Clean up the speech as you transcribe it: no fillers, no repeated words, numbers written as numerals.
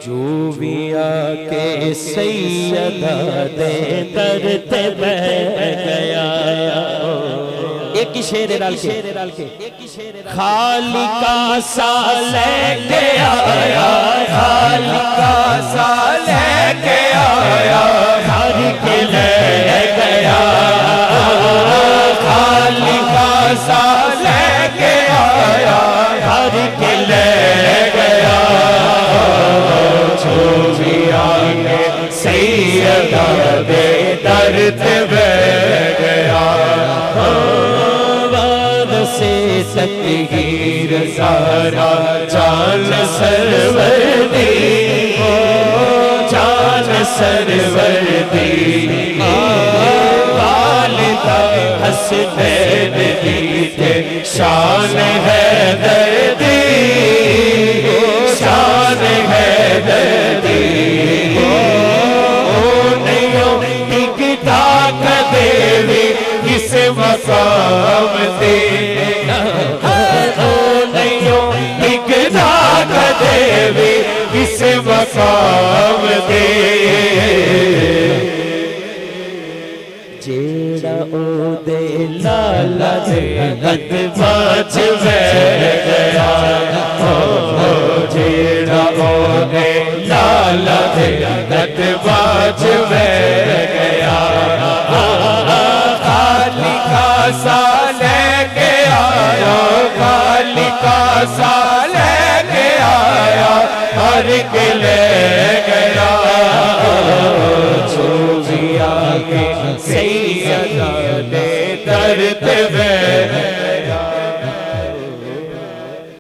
چوبیا کے سیدہ دے در تے بیٹھ گیا ایک ہی شعر ڈال کے خالقہ سا لے کے آیا خالقہ سا لے کے آیا گھر کے لے گیا خالقہ سا لے کے آیا گھر کے لے گیا چوبیا کے سیدہ دے در تے بیٹھ گیا سے تطہیر سارا جان سرور دی جان سرور دی والدہ حسنین دی تے شان حیدر دی شان حیدر دی نیوں ٹک ٹاک دیوی کس مقام دی کس مقام دے جیڑا او دے لالا دے غد باچ بیٹھ گیا جیڑا او دے لالا دے غد باچ بیٹھ گیا خالقہ سا لے کے آیا خالقہ سا لے کے آیا ہر کے لے